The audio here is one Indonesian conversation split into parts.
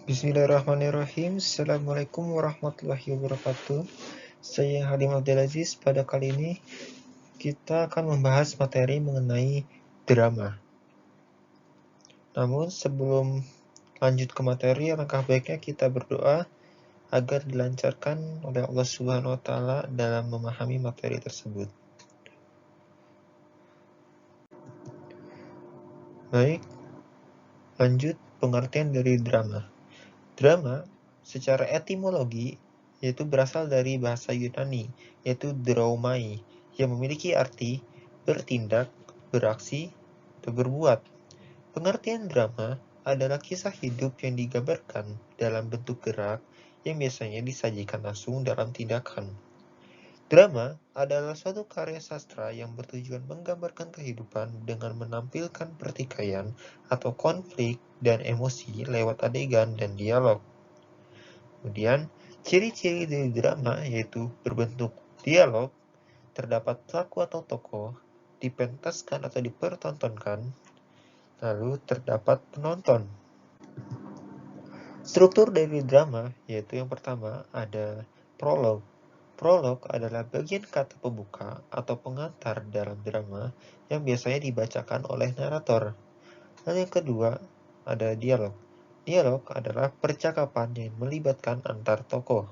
Bismillahirrahmanirrahim. Assalamualaikum warahmatullahi wabarakatuh. Saya Halim Abdulaziz. Pada kali ini kita akan membahas materi mengenai drama. Namun sebelum lanjut ke materi, alangkah baiknya kita berdoa agar dilancarkan oleh Allah Subhanahu wa taala dalam memahami materi tersebut. Baik, lanjut pengertian dari drama. Drama secara etimologi yaitu berasal dari bahasa Yunani, yaitu draumai, yang memiliki arti bertindak, beraksi, atau berbuat. Pengertian drama adalah kisah hidup yang digambarkan dalam bentuk gerak yang biasanya disajikan langsung dalam tindakan. Drama adalah suatu karya sastra yang bertujuan menggambarkan kehidupan dengan menampilkan pertikaian atau konflik dan emosi lewat adegan dan dialog. Kemudian, ciri-ciri dari drama yaitu berbentuk dialog, terdapat pelaku atau tokoh, dipentaskan atau dipertontonkan, lalu terdapat penonton. Struktur dari drama yaitu yang pertama ada prolog. Prolog adalah bagian kata pembuka atau pengantar dalam drama yang biasanya dibacakan oleh narator. Lalu yang kedua ada dialog. Dialog adalah percakapan yang melibatkan antar tokoh.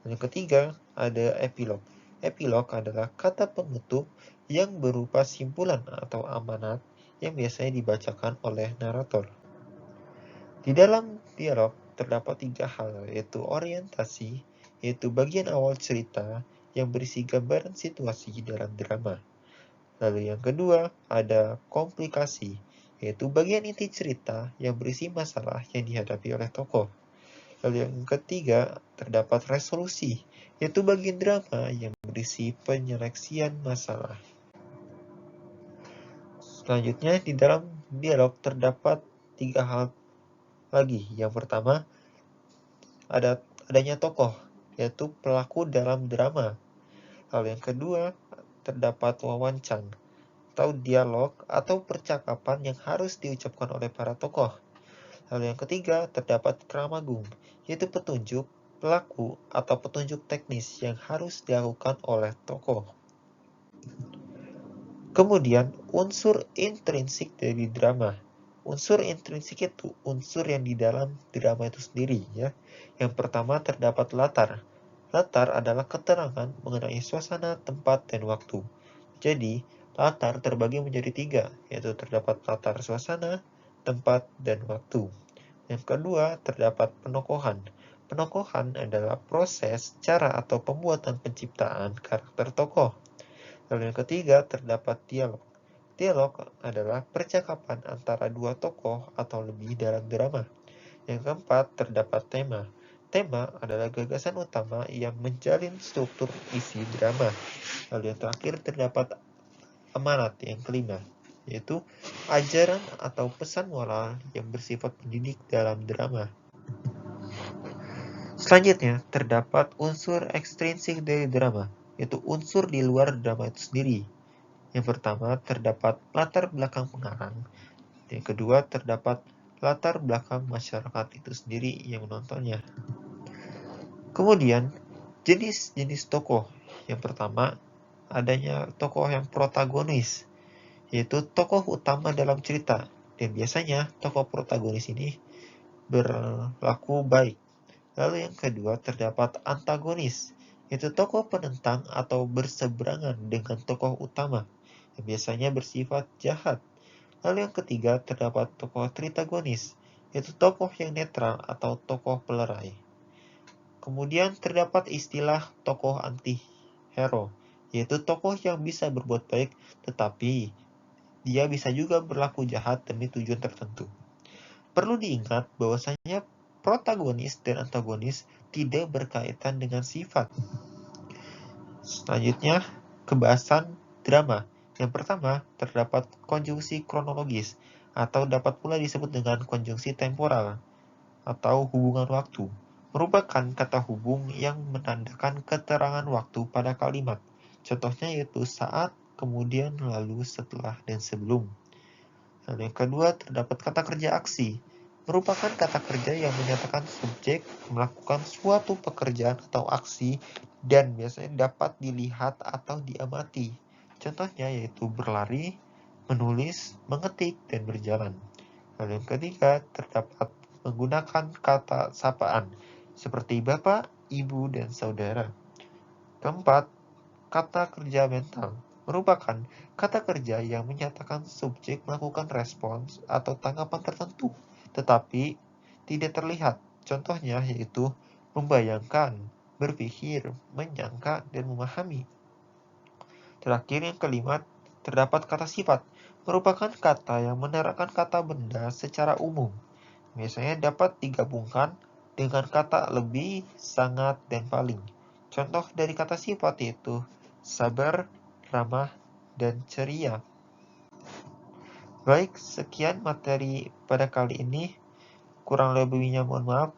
Dan yang ketiga ada epilog. Epilog adalah kata penutup yang berupa simpulan atau amanat yang biasanya dibacakan oleh narator. Di dalam dialog terdapat tiga hal, yaitu orientasi, yaitu bagian awal cerita yang berisi gambaran situasi dalam drama. Lalu yang kedua ada komplikasi, yaitu bagian inti cerita yang berisi masalah yang dihadapi oleh tokoh. Lalu yang ketiga terdapat resolusi, yaitu bagian drama yang berisi penyeleksian masalah. Selanjutnya di dalam dialog terdapat tiga hal lagi. Yang pertama adanya tokoh, yaitu pelaku dalam drama. Lalu yang kedua terdapat wawancang atau dialog atau percakapan yang harus diucapkan oleh para tokoh. Lalu yang ketiga terdapat kramagung, yaitu petunjuk pelaku atau petunjuk teknis yang harus dilakukan oleh tokoh. Kemudian unsur intrinsik dari drama. Unsur intrinsik itu unsur yang di dalam drama itu sendiri, ya. Yang pertama terdapat latar. Latar adalah keterangan mengenai suasana, tempat, dan waktu. Jadi, latar terbagi menjadi tiga, yaitu terdapat latar suasana, tempat, dan waktu. Yang kedua, terdapat penokohan. Penokohan adalah proses, cara, atau pembuatan penciptaan karakter tokoh. Lalu yang ketiga, terdapat dialog. Dialog adalah percakapan antara dua tokoh atau lebih dalam drama. Yang keempat, terdapat tema. Tema adalah gagasan utama yang menjalin struktur isi drama. Lalu yang terakhir, terdapat amanat yang kelima, yaitu ajaran atau pesan moral yang bersifat pendidik dalam drama. Selanjutnya, terdapat unsur ekstrinsik dari drama, yaitu unsur di luar drama itu sendiri. Yang pertama, terdapat latar belakang pengarang. Yang kedua, terdapat latar belakang masyarakat itu sendiri yang menontonnya. Kemudian, jenis-jenis tokoh. Yang pertama, adanya tokoh yang protagonis, yaitu tokoh utama dalam cerita. Dan biasanya, tokoh protagonis ini berlaku baik. Lalu yang kedua, terdapat antagonis, yaitu tokoh penentang atau berseberangan dengan tokoh utama, yang biasanya bersifat jahat. Lalu yang ketiga, terdapat tokoh tritagonis, yaitu tokoh yang netral atau tokoh pelerai. Kemudian terdapat istilah tokoh anti-hero, yaitu tokoh yang bisa berbuat baik, tetapi dia bisa juga berlaku jahat demi tujuan tertentu. Perlu diingat bahwasanya protagonis dan antagonis tidak berkaitan dengan sifat. Selanjutnya, kebahasan drama. Yang pertama, terdapat konjungsi kronologis, atau dapat pula disebut dengan konjungsi temporal, atau hubungan waktu. Merupakan kata hubung yang menandakan keterangan waktu pada kalimat. Contohnya yaitu saat, kemudian, lalu, setelah, dan sebelum. Dan yang kedua, terdapat kata kerja aksi. merupakan kata kerja yang menyatakan subjek melakukan suatu pekerjaan atau aksi dan biasanya dapat dilihat atau diamati. Contohnya yaitu berlari, menulis, mengetik, dan berjalan. Lalu yang ketiga, terdapat menggunakan kata sapaan, seperti bapak, ibu, dan saudara. Keempat, kata kerja mental merupakan kata kerja yang menyatakan subjek melakukan respons atau tanggapan tertentu, tetapi tidak terlihat. Contohnya yaitu membayangkan, berpikir, menyangka, dan memahami. Terakhir yang kelima, terdapat kata sifat, merupakan kata yang menerangkan kata benda secara umum. Biasanya dapat digabungkan dengan kata lebih, sangat, dan paling. Contoh dari kata sifat yaitu sabar, ramah, dan ceria. Baik, sekian materi pada kali ini. Kurang lebihnya mohon maaf.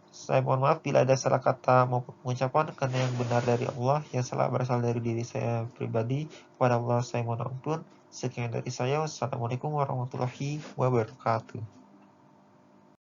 Saya mohon maaf bila ada salah kata maupun pengucapan, karena yang benar dari Allah, yang salah berasal dari diri saya pribadi. Kepada Allah saya mohon ampun. Sekian dari saya. Wassalamualaikum warahmatullahi wabarakatuh.